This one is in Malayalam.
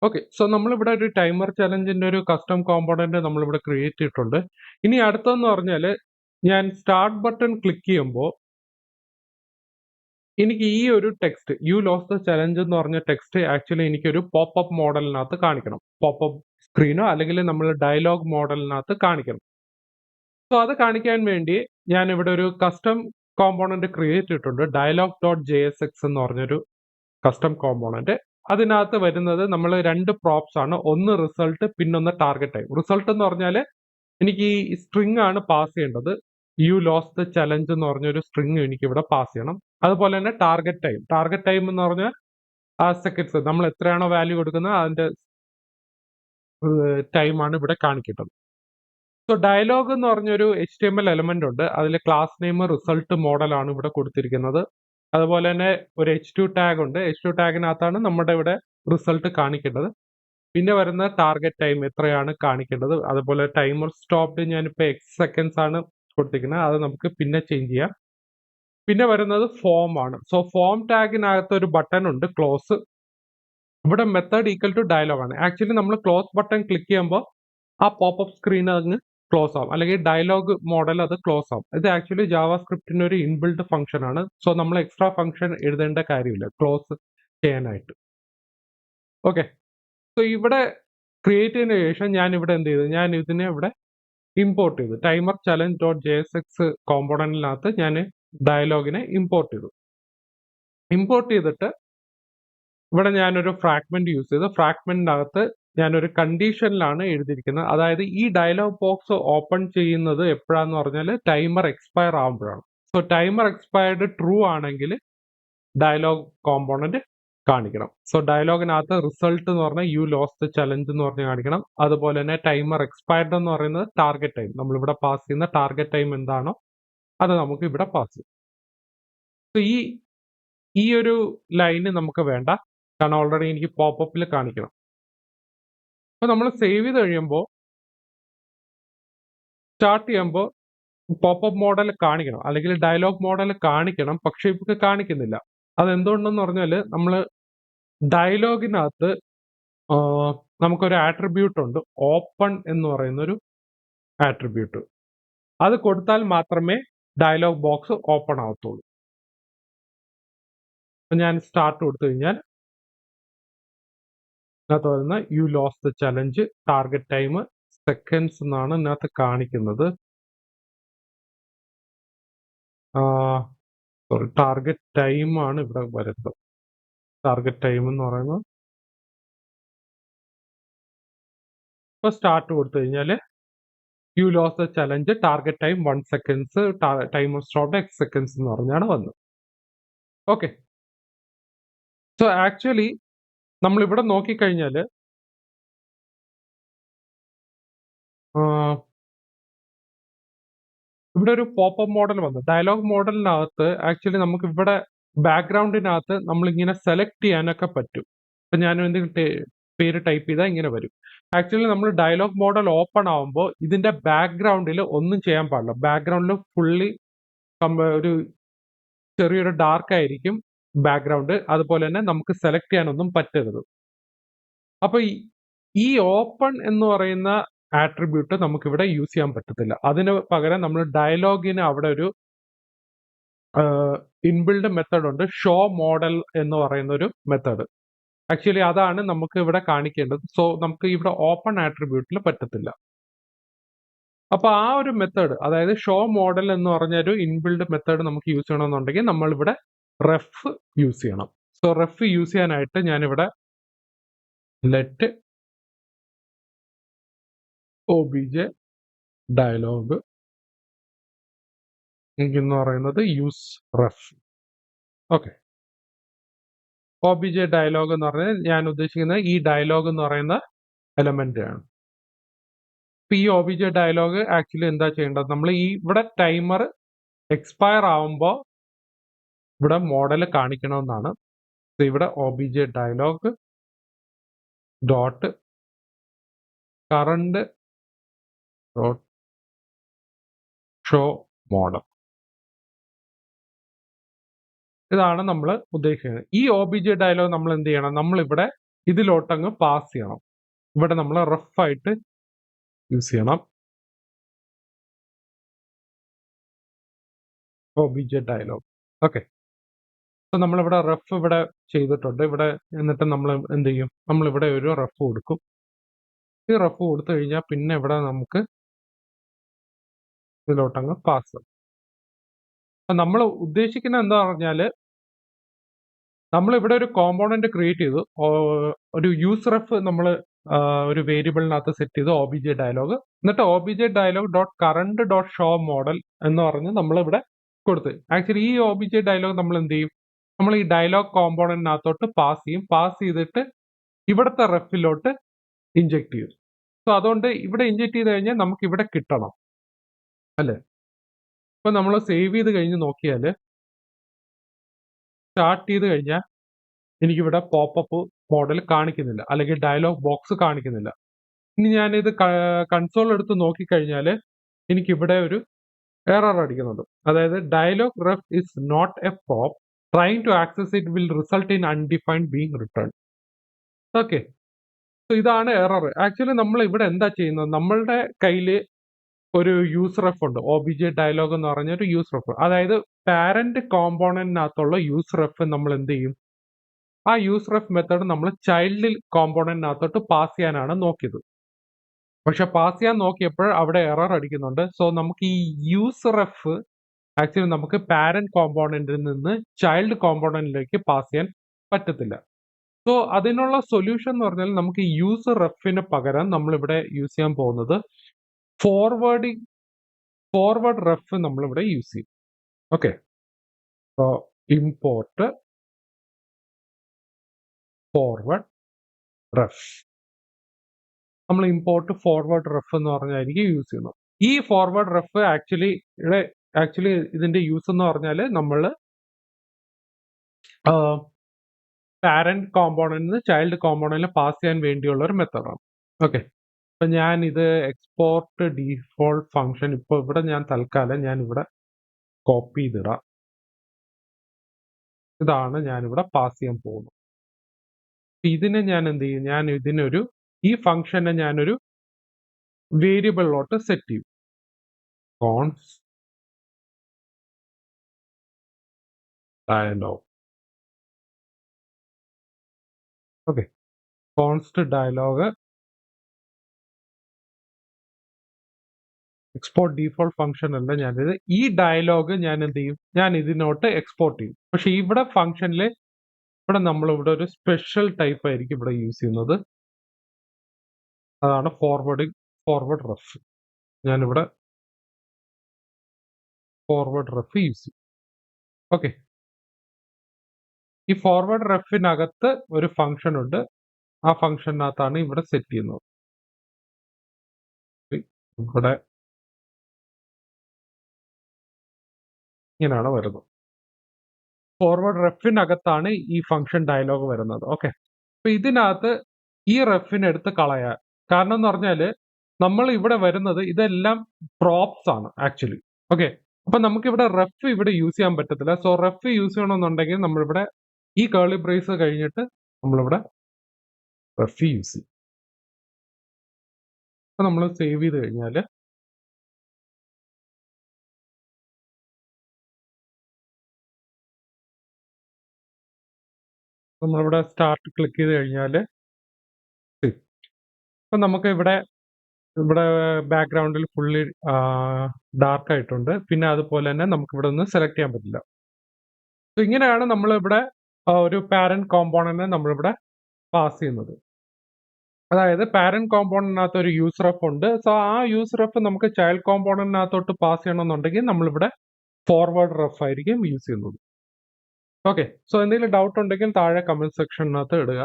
ഓക്കെ. സോ നമ്മളിവിടെ ഒരു ടൈമർ ചലഞ്ചിന്റെ ഒരു കസ്റ്റം കോമ്പോണന്റ് നമ്മളിവിടെ ക്രിയേറ്റ് ചെയ്തിട്ടുണ്ട്. ഇനി അടുത്തതെന്ന് പറഞ്ഞാല് ഞാൻ സ്റ്റാർട്ട് ബട്ടൺ ക്ലിക്ക് ചെയ്യുമ്പോൾ എനിക്ക് ഈ ഒരു text you lose the challenge എന്ന് പറഞ്ഞ ടെക്സ്റ്റ് ആക്ച്വലി എനിക്കൊരു പോപ്പപ്പ് മോഡലിനകത്ത് കാണിക്കണം. പോപ്പപ്പ് സ്ക്രീനോ അല്ലെങ്കിൽ നമ്മൾ ഡയലോഗ് മോഡലിനകത്ത് കാണിക്കണം. സോ അത് കാണിക്കാൻ വേണ്ടി ഞാൻ ഇവിടെ ഒരു കസ്റ്റം കോമ്പോണന്റ് ക്രിയേറ്റ് ചെയ്തിട്ടുണ്ട്. ഡയലോഗ് ഡോട്ട് JSX എന്ന് പറഞ്ഞൊരു കസ്റ്റം കോമ്പോണന്റ്. അതിനകത്ത് വരുന്നത് നമ്മൾ രണ്ട് പ്രോപ്സ് ആണ്. ഒന്ന് റിസൾട്ട്, പിന്നൊന്ന് ടാർഗറ്റ് ടൈം. റിസൾട്ട് എന്ന് പറഞ്ഞാൽ എനിക്ക് ഈ സ്ട്രിങ് ആണ് പാസ് ചെയ്യേണ്ടത്. യു ലോസ് ദ ചലഞ്ച് എന്ന് പറഞ്ഞൊരു സ്ട്രിങ് എനിക്ക് ഇവിടെ പാസ് ചെയ്യണം. അതുപോലെ തന്നെ ടാർഗറ്റ് ടൈം. ടാർഗറ്റ് ടൈം എന്ന് പറഞ്ഞാൽ ആ സെക്കൻഡ്സ് നമ്മൾ എത്രയാണോ വാല്യൂ കൊടുക്കുന്നത് അതിന്റെ ടൈമാണ് ഇവിടെ കാണിക്കേണ്ടത്. സോ ഡയലോഗ് എന്ന് പറഞ്ഞൊരു HTML എലമെന്റ് ഉണ്ട്. അതിൽ ക്ലാസ് നെയിം റിസൾട്ട് മോഡലാണ് ഇവിടെ കൊടുത്തിരിക്കുന്നത്. അതുപോലെ തന്നെ ഒരു H2 ടാഗ് ഉണ്ട്. H2 ടാഗിനകത്താണ് നമ്മുടെ ഇവിടെ റിസൾട്ട് കാണിക്കേണ്ടത്. പിന്നെ വരുന്ന ടാർഗറ്റ് ടൈം എത്രയാണ് കാണിക്കേണ്ടത്. അതുപോലെ ടൈമർ സ്റ്റോപ്ഡ് ഞാനിപ്പോൾ എക്സ് സെക്കൻഡ്സ് ആണ് കൊടുത്തിരിക്കുന്നത്. അത് നമുക്ക് പിന്നെ ചേഞ്ച് ചെയ്യാം. പിന്നെ വരുന്നത് ഫോം ആണ്. സോ ഫോം ടാഗിനകത്ത് ഒരു ബട്ടൺ ഉണ്ട്, ക്ലോസ്. ഇവിടെ മെത്തേഡ് ഈക്വൽ ടു ഡയലോഗ് ആണ്. ആക്ച്വലി നമ്മൾ ക്ലോസ് ബട്ടൺ ക്ലിക്ക് ചെയ്യുമ്പോൾ ആ പോപ്പപ്പ് സ്ക്രീൻ അങ്ങ് ക്ലോസ് ആവും, അല്ലെങ്കിൽ ഡയലോഗ് മോഡൽ അത് ക്ലോസ് ആവും. ഇത് ആക്ച്വലി ജാവാ സ്ക്രിപ്റ്റിന്റെ ഒരു ഇൻബിൽഡ് ഫംഗ്ഷൻ ആണ്. സോ നമ്മൾ എക്സ്ട്രാ ഫംഗ്ഷൻ എഴുതേണ്ട കാര്യമില്ല ക്ലോസ് ചെയ്യാനായിട്ട്. ഓക്കെ. സോ ഇവിടെ ക്രിയേറ്റ് ചെയ്തതിനു ശേഷം ഞാൻ ഇവിടെ എന്ത് ചെയ്തു, ഞാൻ ഇതിനെ ഇവിടെ ഇമ്പോർട്ട് ചെയ്തു. ടൈമർ ചലഞ്ച് ഡോട്ട് JSX കോമ്പോണന്റിനകത്ത് ഞാൻ ഡയലോഗിനെ ഇമ്പോർട്ട് ചെയ്തു. ഇമ്പോർട്ട് ചെയ്തിട്ട് ഇവിടെ ഞാനൊരു ഫ്രാഗ്മെന്റ് യൂസ് ചെയ്തു. ഫ്രാഗ്മെന്റിനകത്ത് ഞാനൊരു കണ്ടീഷനിലാണ് എഴുതിയിരിക്കുന്നത്. അതായത് ഈ ഡയലോഗ് ബോക്സ് ഓപ്പൺ ചെയ്യുന്നത് എപ്പോഴാന്ന് പറഞ്ഞാൽ ടൈമർ എക്സ്പയർ ആകുമ്പോഴാണ്. സോ ടൈമർ എക്സ്പയർഡ് ട്രൂ ആണെങ്കിൽ ഡയലോഗ് കോമ്പോണന്റ് കാണിക്കണം. സോ ഡയലോഗിനകത്ത് റിസൾട്ട് എന്ന് പറഞ്ഞാൽ യു ലോസ് ദ ചലഞ്ച് എന്ന് പറഞ്ഞ് കാണിക്കണം. അതുപോലെ തന്നെ ടൈമർ എക്സ്പയർഡ് എന്ന് പറയുന്നത് ടാർഗറ്റ് ടൈം, നമ്മളിവിടെ പാസ് ചെയ്യുന്ന ടാർഗറ്റ് ടൈം എന്താണോ അത് നമുക്ക് ഇവിടെ പാസ് ചെയ്യും. സോ ഈ ഒരു ലൈന് നമുക്ക് വേണ്ട, കാരണം ഓൾറെഡി എനിക്ക് പോപ്പപ്പിൽ കാണിക്കണം. അപ്പൊ നമ്മൾ സേവ് ചെയ്ത് കഴിയുമ്പോൾ സ്റ്റാർട്ട് ചെയ്യുമ്പോൾ പോപ്പപ്പ് മോഡൽ കാണിക്കണം, അല്ലെങ്കിൽ ഡയലോഗ് മോഡൽ കാണിക്കണം. പക്ഷെ ഇപ്പൊ കാണിക്കുന്നില്ല. അതെന്തുകൊണ്ടെന്ന് പറഞ്ഞാൽ നമ്മൾ ഡയലോഗിനകത്ത് നമുക്കൊരു ആട്രിബ്യൂട്ട് ഉണ്ട്, ഓപ്പൺ എന്ന് പറയുന്ന ഒരു ആട്രിബ്യൂട്ട്. അത് കൊടുത്താൽ മാത്രമേ ഡയലോഗ് ബോക്സ് ഓപ്പൺ ആവത്തുള്ളൂ. ഞാൻ സ്റ്റാർട്ട് കൊടുത്തു കഴിഞ്ഞാൽ ഇതിനകത്ത് വരുന്ന you lose the challenge, target time seconds എന്നാണ് ഇതിനകത്ത് കാണിക്കുന്നത്. സോറി, ടാർഗറ്റ് ടൈം ആണ് ഇവിടെ വരുന്നത്. ടാർഗറ്റ് ടൈം എന്ന് പറയുന്നത് ഇപ്പൊ സ്റ്റാർട്ട് കൊടുത്തു കഴിഞ്ഞാൽ you lose the challenge, target time 1 seconds, timer stopped X seconds എന്ന് പറഞ്ഞാണ് വന്നത്. ഓക്കെ. സോ ആക്ച്വലി നമ്മൾ ഇവിടെ നോക്കിക്കഴിഞ്ഞാൽ ഇവിടെ ഒരു പോപ്പപ്പ് മോഡൽ വന്നു. ഡയലോഗ് മോഡലിനകത്ത് ആക്ച്വലി നമുക്ക് ഇവിടെ ബാക്ക്ഗ്രൗണ്ടിനകത്ത് നമ്മളിങ്ങനെ സെലക്ട് ചെയ്യാനൊക്കെ പറ്റും. ഇപ്പൊ ഞാൻ എന്തെങ്കിലും പേര് ടൈപ്പ് ചെയ്താൽ ഇങ്ങനെ വരും. ആക്ച്വലി നമ്മൾ ഡയലോഗ് മോഡൽ ഓപ്പൺ ആവുമ്പോൾ ഇതിന്റെ ബാക്ക്ഗ്രൗണ്ടിൽ ഒന്നും ചെയ്യാൻ പാടില്ല. ബാക്ക്ഗ്രൗണ്ടിൽ ഫുള്ളി ഒരു ചെറിയൊരു ഡാർക്ക് ആയിരിക്കും ബാക്ക്ഗ്രൗണ്ട്. അതുപോലെ തന്നെ നമുക്ക് സെലക്ട് ചെയ്യാനൊന്നും പറ്റരുത്. അപ്പൊ ഈ ഓപ്പൺ എന്ന് പറയുന്ന ആട്രിബ്യൂട്ട് നമുക്കിവിടെ യൂസ് ചെയ്യാൻ പറ്റത്തില്ല. അതിന് പകരം നമ്മൾ ഡയലോഗിന് അവിടെ ഒരു ഇൻബിൽഡ് മെത്തേഡ് ഉണ്ട്, ഷോ മോഡൽ എന്ന് പറയുന്ന ഒരു മെത്തേഡ്. ആക്ച്വലി അതാണ് നമുക്ക് ഇവിടെ കാണിക്കേണ്ടത്. സോ നമുക്ക് ഇവിടെ ഓപ്പൺ ആട്രിബ്യൂട്ടിൽ പറ്റത്തില്ല. അപ്പൊ ആ ഒരു മെത്തേഡ്, അതായത് ഷോ മോഡൽ എന്ന് പറഞ്ഞ ഒരു ഇൻബിൽഡ് മെത്തേഡ് നമുക്ക് യൂസ് ചെയ്യണമെന്നുണ്ടെങ്കിൽ നമ്മൾ ഇവിടെ റെഫ് യൂസ് ചെയ്യണം. സോ റെഫ് യൂസ് ചെയ്യാനായിട്ട് ഞാനിവിടെ ലെറ്റ് obj ഡയലോഗ് എന്ന് പറയുന്നത് use ref. Okay. obj dialog എന്ന് പറഞ്ഞാൽ ഞാൻ ഉദ്ദേശിക്കുന്നത് ഈ ഡയലോഗ് എന്ന് പറയുന്ന എലമെന്റ് ആണ്. ഇപ്പൊ ഈ obj ഡയലോഗ് ആക്ച്വലി എന്താ ചെയ്യേണ്ടത്, നമ്മൾ ഈ ഇവിടെ ടൈമർ എക്സ്പയർ ആവുമ്പോൾ ഇവിടെ മോഡൽ കാണിക്കണമെന്നാണ്. ഇവിടെ obj dialog dot current dot show modal, ഇതാണ് നമ്മൾ ഉദ്ദേശിക്കുന്നത്. ഈ obj ഡയലോഗ് നമ്മൾ എന്ത് ചെയ്യണം, നമ്മൾ ഇവിടെ ഇതിലോട്ടങ്ങ് പാസ് ചെയ്യണം. ഇവിടെ നമ്മൾ റഫായിട്ട് യൂസ് ചെയ്യണം. OBJ dialog. ഓക്കെ, അപ്പൊ നമ്മളിവിടെ റഫ് ഇവിടെ ചെയ്തിട്ടുണ്ട്. ഇവിടെ എന്നിട്ട് നമ്മൾ എന്ത് ചെയ്യും, നമ്മളിവിടെ ഒരു റഫ് കൊടുക്കും. ഈ റഫ് കൊടുത്തു കഴിഞ്ഞാൽ പിന്നെ ഇവിടെ നമുക്ക് ഇതിലോട്ടങ്ങ് പാസ്. അപ്പൊ നമ്മൾ ഉദ്ദേശിക്കുന്ന എന്താ പറഞ്ഞാല്, നമ്മളിവിടെ ഒരു കോമ്പോണന്റ് ക്രിയേറ്റ് ചെയ്തു, ഒരു യൂസ് റഫ് നമ്മൾ ഒരു വേരിയബിളിനകത്ത് സെറ്റ് ചെയ്തു ഒബിജെ ഡയലോഗ്. എന്നിട്ട് OBJ dialog dot current dot show modal എന്ന് പറഞ്ഞ് നമ്മളിവിടെ കൊടുത്ത്, ആക്ച്വലി ഈ ഒബിജെ ഡയലോഗ് നമ്മൾ എന്ത് ചെയ്യും, നമ്മൾ ഈ ഡയലോഗ് കോമ്പോണന്റിനകത്തോട്ട് പാസ് ചെയ്യും. പാസ് ചെയ്തിട്ട് ഇവിടുത്തെ റെഫിലോട്ട് ഇഞ്ചെക്ട് ചെയ്യും. സോ അതുകൊണ്ട് ഇവിടെ ഇഞ്ചെക്ട് ചെയ്ത് കഴിഞ്ഞാൽ നമുക്ക് ഇവിടെ കിട്ടണം അല്ലേ. ഇപ്പൊ നമ്മൾ സേവ് ചെയ്ത് കഴിഞ്ഞ് നോക്കിയാൽ, സ്റ്റാർട്ട് ചെയ്ത് കഴിഞ്ഞാൽ എനിക്കിവിടെ പോപ്പപ്പ് മോഡൽ കാണിക്കുന്നില്ല, അല്ലെങ്കിൽ ഡയലോഗ് ബോക്സ് കാണിക്കുന്നില്ല. ഇനി ഞാനിത് കൺസോൾ എടുത്ത് നോക്കിക്കഴിഞ്ഞാൽ എനിക്കിവിടെ ഒരു എറർ അടിക്കുന്നുണ്ട്. അതായത് dialog ref is not a prop, trying to access it will result in undefined being return. Okay, so ഇതാണ് എറർ. ആക്ച്വലി നമ്മൾ ഇവിടെ എന്താ ചെയ്യുന്നത്, നമ്മളുടെ കയ്യിൽ ഒരു യൂസ് റെഫ് ഉണ്ട്, ഒബിജെ ഡയലോഗ് എന്ന് പറഞ്ഞ ഒരു യൂസ് റെഫ്. അതായത് പാരന്റ് കോമ്പോണന്റിനകത്തുള്ള യൂസ് റെഫ് നമ്മൾ എന്ത് ചെയ്യും, ആ യൂസ് റെഫ് മെത്തേഡ് നമ്മൾ ചൈൽഡ് കോമ്പോണന്റിനകത്തോട്ട് പാസ് ചെയ്യാനാണ് നോക്കിയത്. പക്ഷെ പാസ് ചെയ്യാൻ നോക്കിയപ്പോൾ അവിടെ എറർ അടിക്കുന്നുണ്ട്. സോ നമുക്ക് ഈ യൂസ് റെഫ് ആക്ച്വലി നമുക്ക് പാരന്റ് കോമ്പോണന്റിൽ നിന്ന് ചൈൽഡ് കോമ്പോണന്റിലേക്ക് പാസ് ചെയ്യാൻ പറ്റത്തില്ല. സോ അതിനുള്ള സൊല്യൂഷൻ എന്ന് പറഞ്ഞാൽ നമുക്ക് യൂസ് റെഫിന് പകരം നമ്മളിവിടെ യൂസ് ചെയ്യാൻ പോകുന്നത് ഫോർവേഡ് റെഫ് നമ്മളിവിടെ യൂസ് ചെയ്യും. Okay, so import forward ref. നമ്മൾ ഇമ്പോർട്ട് ഫോർവേഡ് റെഫ് എന്ന് പറഞ്ഞായിരിക്കും യൂസ് ചെയ്യുന്നത്. ഈ ഫോർവേഡ് റെഫ് ആക്ച്വലി ഇതിന്റെ യൂസ് എന്ന് പറഞ്ഞാൽ നമ്മൾ പാരന്റ് കോമ്പോണന്റിന് ചൈൽഡ് കോമ്പോണന്റിൽ പാസ് ചെയ്യാൻ വേണ്ടിയുള്ള ഒരു മെത്തേഡാണ്. ഓക്കെ, അപ്പൊ ഞാൻ ഇത് എക്സ്പോർട്ട് ഡീഫോൾട്ട് ഫംഗ്ഷൻ ഇപ്പൊ ഇവിടെ ഞാൻ തൽക്കാലം ഞാൻ ഇവിടെ കോപ്പി ചെയ്തിടാം. ഇതാണ് ഞാനിവിടെ പാസ് ചെയ്യാൻ പോകുന്നത്. ഇതിനെ ഞാൻ എന്ത് ചെയ്യും, ഞാൻ ഇതിനൊരു ഈ ഫംഗ്ഷനെ ഞാനൊരു വേരിയബിളിലോട്ട് സെറ്റ് ചെയ്യും. Const dialog. Okay, const dialog export default function അല്ല ഞാനിത്. ഈ ഡയലോഗ് ഞാൻ എന്ത് ചെയ്യും, ഞാൻ ഇതിനോട്ട് എക്സ്പോർട്ട് ചെയ്യും. പക്ഷെ ഇവിടെ ഫംഗ്ഷനിൽ ഇവിടെ നമ്മളിവിടെ ഒരു സ്പെഷ്യൽ ടൈപ്പ് ആയിരിക്കും ഇവിടെ യൂസ് ചെയ്യുന്നത്. അതാണ് ഫോർവേഡ് റെഫ്. ഞാനിവിടെ ഫോർവേഡ് റെഫ് യൂസ് ചെയ്യും. ഓക്കെ, ഈ ഫോർവേഡ് റെഫിനകത്ത് ഒരു ഫംഗ്ഷൻ ഉണ്ട്. ആ ഫംഗ്ഷനകത്താണ് ഇവിടെ സെറ്റ് ചെയ്യുന്നത്. ഇവിടെ ഇങ്ങനെയാണ് വരുന്നത്. ഫോർവേഡ് റെഫിനകത്താണ് ഈ ഫംഗ്ഷൻ ഡയലോഗ് വരുന്നത്. ഓക്കെ, അപ്പൊ ഇതിനകത്ത് ഈ റെഫിനെ എടുത്ത് കളയാൻ കാരണം എന്ന് പറഞ്ഞാല് നമ്മൾ ഇവിടെ വരുന്നത് ഇതെല്ലാം പ്രോപ്സ് ആണ് ആക്ച്വലി. ഓക്കെ, അപ്പൊ നമുക്കിവിടെ റെഫ് ഇവിടെ യൂസ് ചെയ്യാൻ പറ്റത്തില്ല. സോ റെഫ് യൂസ് ചെയ്യണമെന്നുണ്ടെങ്കിൽ നമ്മളിവിടെ ഈ കേളി ബ്രേസ് കഴിഞ്ഞിട്ട് നമ്മളിവിടെ റെഫ് യൂസ് ചെയ്യും. അപ്പൊ നമ്മൾ സേവ് ചെയ്ത് കഴിഞ്ഞാല് നമ്മളിവിടെ സ്റ്റാർട്ട് ക്ലിക്ക് ചെയ്ത് കഴിഞ്ഞാൽ ഇപ്പൊ നമുക്ക് ഇവിടെ ബാക്ക്ഗ്രൗണ്ടിൽ ഫുള്ളി ഡാർക്ക് ആയിട്ടുണ്ട്. പിന്നെ അതുപോലെ തന്നെ നമുക്ക് ഇവിടെ ഒന്ന് സെലക്ട് ചെയ്യാൻ പറ്റില്ല. സോ ഇങ്ങനെയാണ് നമ്മളിവിടെ ഒരു പാരന്റ് കോമ്പോണന്റിനെ നമ്മളിവിടെ പാസ് ചെയ്യുന്നത്. അതായത് പാരന്റ് കോമ്പോണന്റിനകത്ത് ഒരു യൂസ് റെഫ് ഉണ്ട്. സോ ആ യൂസ് റെഫ് നമുക്ക് ചൈൽഡ് കോമ്പോണന്റിനകത്തോട്ട് പാസ് ചെയ്യണമെന്നുണ്ടെങ്കിൽ നമ്മളിവിടെ ഫോർവേഡ് റെഫ് ആയിരിക്കും യൂസ് ചെയ്യുന്നത്. ഓക്കെ, സോ എന്തെങ്കിലും ഡൗട്ട് ഉണ്ടെങ്കിൽ താഴെ കമന്റ് സെക്ഷനകത്ത് ഇടുക.